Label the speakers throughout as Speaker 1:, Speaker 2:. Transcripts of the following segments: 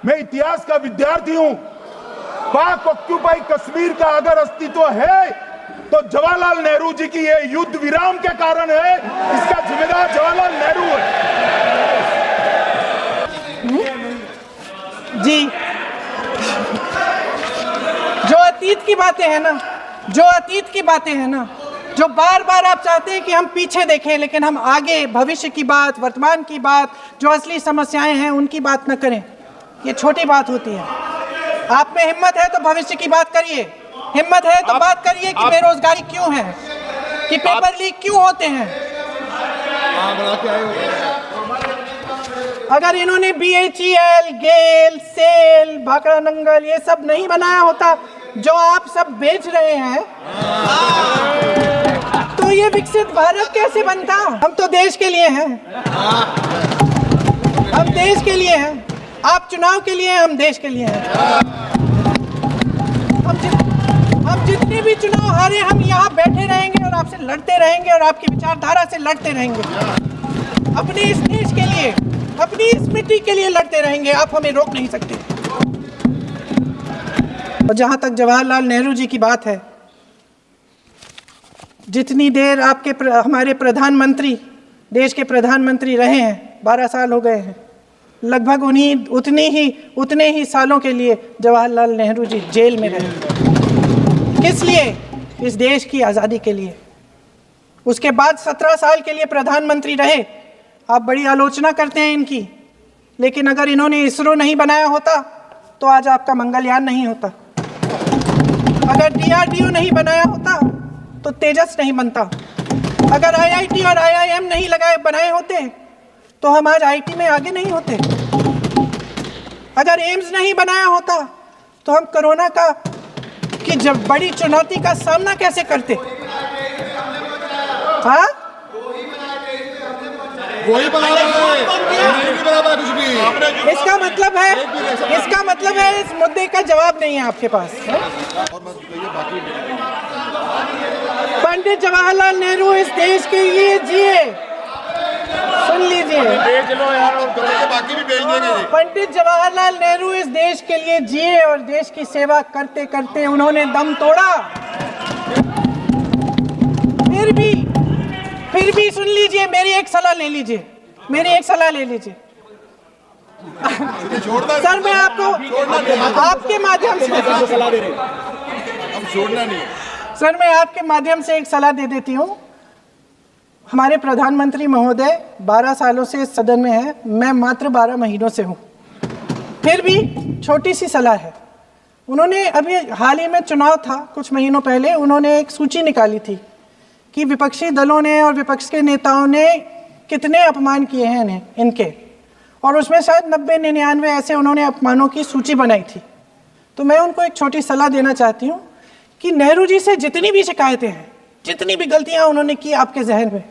Speaker 1: मैं इतिहास का विद्यार्थी हूं। पाक ऑक्यूपाई कश्मीर का अगर अस्तित्व है तो जवाहरलाल नेहरू जी की ये युद्ध विराम के कारण है। इसका जिम्मेदार जवाहरलाल नेहरू है।
Speaker 2: जी, जो अतीत की बातें हैं ना, जो बार बार आप चाहते हैं कि हम पीछे देखें, लेकिन हम आगे भविष्य की बात, वर्तमान की बात, जो असली समस्याएं हैं उनकी बात न करें, ये छोटी बात होती है। आप में हिम्मत है तो भविष्य की बात करिए, हिम्मत है तो बात करिए कि बेरोजगारी क्यों है, कि पेपर लीक क्यों होते हैं। अगर इन्होंने BHEL, गेल, सेल, भाखड़ा नंगल ये सब नहीं बनाया होता जो आप सब बेच रहे हैं, तो ये विकसित भारत कैसे बनता? हम तो देश के लिए हैं, हम देश के लिए हैं। आप चुनाव के लिए हैं, हम देश के लिए हैं। हम जितने भी चुनाव हारे, हम यहाँ बैठे रहेंगे और आपसे लड़ते रहेंगे और आपकी विचारधारा से लड़ते रहेंगे। अपने इस देश के लिए, अपनी इस मिट्टी के लिए लड़ते रहेंगे। आप हमें रोक नहीं सकते। और जहाँ तक जवाहरलाल नेहरू जी की बात है, जितनी देर हमारे प्रधानमंत्री, देश के प्रधानमंत्री रहे हैं, 12 साल हो गए हैं, लगभग उतने ही सालों के लिए जवाहरलाल नेहरू जी जेल में रहे। किस लिए? इस देश की आज़ादी के लिए। उसके बाद 17 साल के लिए प्रधानमंत्री रहे। आप बड़ी आलोचना करते हैं इनकी, लेकिन अगर इन्होंने इसरो नहीं बनाया होता तो आज आपका मंगलयान नहीं होता। अगर DRDO नहीं बनाया होता तो तेजस नहीं बनता। अगर IIT और IIM नहीं बनाए होते तो हम आज IT में आगे नहीं होते। अगर एम्स नहीं बनाया होता तो हम कोरोना की जब बड़ी चुनौती का सामना कैसे करते? हाँ,
Speaker 3: वही बना रहा है कुछ भी।
Speaker 2: इसका मतलब है इस मुद्दे का जवाब नहीं है आपके पास। पंडित जवाहरलाल नेहरू इस देश के लिए जिए। सुन लीजिए,
Speaker 3: बाकी भी भेज देंगे।
Speaker 2: पंडित जवाहरलाल नेहरू इस देश के लिए जिए और देश की सेवा करते करते उन्होंने दम तोड़ा। फिर भी सुन लीजिए, मेरी एक सलाह ले लीजिए। सर, मैं आपको आपके माध्यम से सर मैं आपके माध्यम से एक सलाह दे देती हूँ। हमारे प्रधानमंत्री महोदय 12 सालों से इस सदन में हैं, मैं मात्र 12 महीनों से हूँ। फिर भी छोटी सी सलाह है। उन्होंने अभी हाल ही में चुनाव था, कुछ महीनों पहले उन्होंने एक सूची निकाली थी कि विपक्षी दलों ने और विपक्ष के नेताओं ने कितने अपमान किए हैं इनके, और उसमें शायद 90-99 ऐसे उन्होंने अपमानों की सूची बनाई थी। तो मैं उनको एक छोटी सलाह देना चाहती हूँ कि नेहरू जी से जितनी भी शिकायतें हैं, जितनी भी गलतियाँ उन्होंने की आपके जहन में,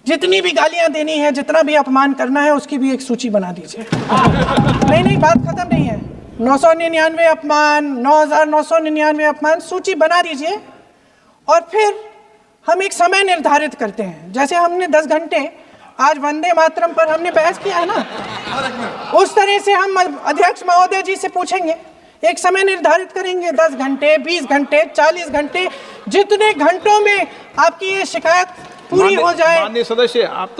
Speaker 2: जितनी भी गालियाँ देनी है, जितना भी अपमान करना है, उसकी भी एक सूची बना दीजिए। नहीं, बात खत्म नहीं है। 999 अपमान, 9,999 अपमान, सूची बना दीजिए और फिर हम एक समय निर्धारित करते हैं। जैसे हमने 10 घंटे आज वंदे मातरम पर हमने बहस किया है ना, उस तरह से हम अध्यक्ष महोदय जी से पूछेंगे, एक समय निर्धारित करेंगे, 10 घंटे, 20 घंटे, 40 घंटे, जितने घंटों में आपकी ये शिकायत पूरी हो जाए,
Speaker 4: माननीय सदस्य आप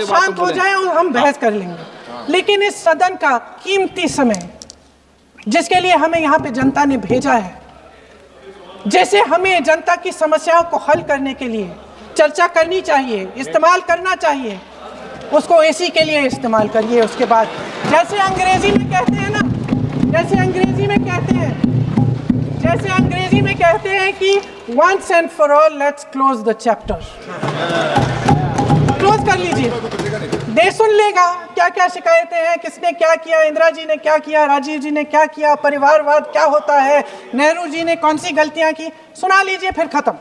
Speaker 2: शांत हो जाए और हम बहस कर लेंगे। लेकिन इस सदन का कीमती समय, जिसके लिए हमें यहाँ पे जनता ने भेजा है, जैसे हमें जनता की समस्याओं को हल करने के लिए चर्चा करनी चाहिए, इस्तेमाल करना चाहिए, उसको इसी के लिए इस्तेमाल करिए। उसके बाद जैसे अंग्रेजी में कहते हैं कि once and for all let's close the chapter, close कर लीजिए। देश सुन लेगा क्या क्या शिकायतें हैं, किसने क्या किया, इंदिरा जी ने क्या किया, राजीव जी ने क्या किया, परिवारवाद क्या होता है, नेहरू जी ने कौन सी गलतियां की, सुना लीजिए, फिर खत्म।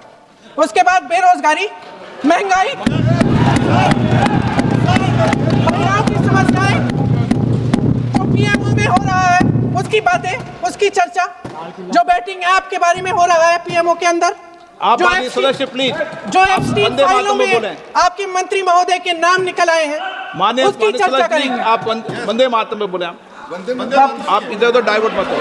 Speaker 2: उसके बाद बेरोजगारी, महंगाई, महिलाओं की समस्याएं, जो पीएमओ में हो रहा है उसकी बातें, उसकी चर्चा, जो बैटिंग ऐप के बारे में हो रहा है पीएमओ के अंदर,
Speaker 4: आप सदस्य प्लीज,
Speaker 2: जो एप्स्टीन फाइलों में आपके मंत्री महोदय के नाम निकल आए हैं,
Speaker 4: माननीय
Speaker 2: उसकी चर्चा करेंगे।
Speaker 4: आप वंदे मातरम में बोले। आप इधर उधर डाइवर्ट मत हो।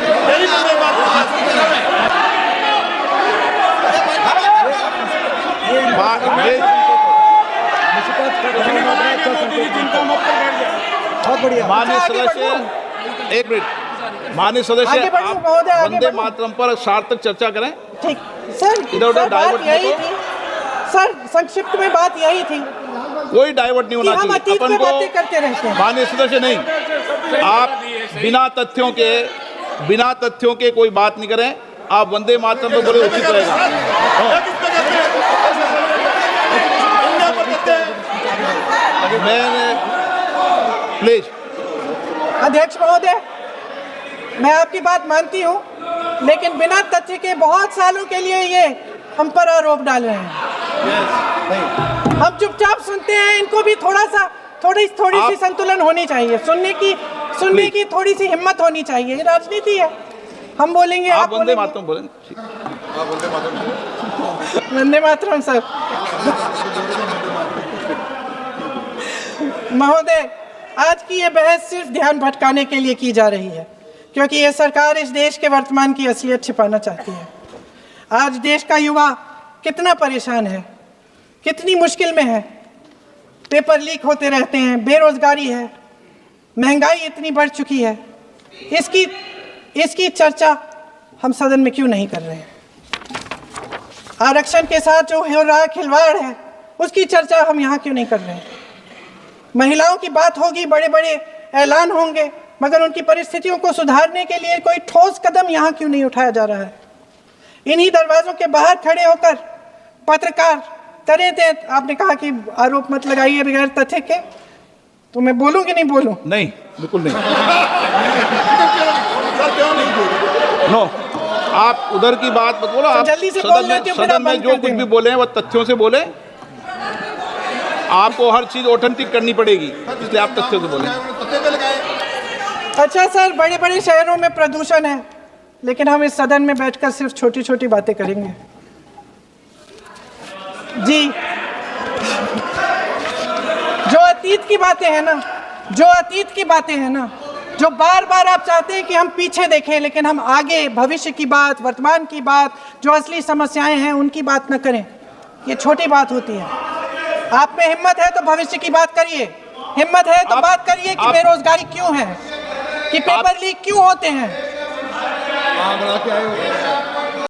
Speaker 4: माननीय सदस्य, एक मिनट। माननीय सदस्य,
Speaker 2: आगे बढ़ो
Speaker 4: आप
Speaker 2: महोदय, आगे
Speaker 4: वंदे
Speaker 2: बढ़ो।
Speaker 4: मातरम पर सार्थक चर्चा करें।
Speaker 2: ठीक सर,
Speaker 4: इधर उधर
Speaker 2: सर,
Speaker 4: डाइवर्ट
Speaker 2: बात यही
Speaker 4: मत हो।
Speaker 2: थी सर, संक्षिप्त में बात यही थी
Speaker 4: कोई डाइवर्ट नहीं
Speaker 2: कि
Speaker 4: होना
Speaker 2: हम
Speaker 4: चाहिए
Speaker 2: अतीत में बातें करते रहते हैं।
Speaker 4: माननीय सदस्य नहीं, आप बिना तथ्यों के कोई बात नहीं करें। आप वंदे मातरम पर बोले उचित रहेगा। मैंने प्लीज।
Speaker 2: अध्यक्ष महोदय, मैं आपकी बात मानती हूँ, लेकिन बिना तथ्य के बहुत सालों के लिए ये हम पर आरोप डाल रहे हैं। हम चुपचाप सुनते हैं, इनको भी थोड़ी सी संतुलन होनी चाहिए। सुनने की थोड़ी सी हिम्मत होनी चाहिए। ये राजनीति है, हम बोलेंगे,
Speaker 4: आप
Speaker 2: आप
Speaker 4: वंदे
Speaker 2: बोलेंगे।
Speaker 4: मातरम बोलें।
Speaker 2: वंदे मातरम सर। महोदय, आज की ये बहस सिर्फ ध्यान भटकाने के लिए की जा रही है, क्योंकि ये सरकार इस देश के वर्तमान की असलियत छिपाना चाहती है। आज देश का युवा कितना परेशान है, कितनी मुश्किल में है। पेपर लीक होते रहते हैं, बेरोजगारी है, महंगाई इतनी बढ़ चुकी है। इसकी चर्चा हम सदन में क्यों नहीं कर रहे हैं? आरक्षण के साथ जो हो रहा खिलवाड़ है, उसकी चर्चा हम यहाँ क्यों नहीं कर रहे हैं? महिलाओं की बात होगी, बड़े बड़े ऐलान होंगे, मगर उनकी परिस्थितियों को सुधारने के लिए कोई ठोस कदम यहाँ क्यों नहीं उठाया जा रहा है? इन्हीं दरवाजों के बाहर खड़े होकर पत्रकार तरह आपने कहा कि आरोप मत लगाइए बगैर तथ्य के, तो मैं बोलूं कि नहीं बोलूं?
Speaker 4: नहीं, बिल्कुल नहीं। नो, आप उधर की बात मत बोलो। आप
Speaker 2: जल्दी से बोल लेते हो, फिर आप
Speaker 4: सदन में
Speaker 2: बंद
Speaker 4: जो
Speaker 2: कर
Speaker 4: कुछ भी
Speaker 2: देंगे।
Speaker 4: बोले हैं वो तथ्यों से बोले। आपको हर चीज ऑथेंटिक करनी पड़ेगी, इसलिए आप तथ्यों से बोले।
Speaker 2: अच्छा सर, बड़े बड़े शहरों में प्रदूषण है, लेकिन हम इस सदन में बैठकर सिर्फ छोटी छोटी बातें करेंगे। जी, जो अतीत की बातें हैं ना, जो बार बार आप चाहते हैं कि हम पीछे देखें, लेकिन हम आगे भविष्य की बात, वर्तमान की बात, जो असली समस्याएं हैं उनकी बात न करें, ये छोटी बात होती है। आप में हिम्मत है तो भविष्य की बात करिए, हिम्मत है तो बात करिए कि बेरोजगारी क्यों है, कि पेपर लीक क्यों होते हैं।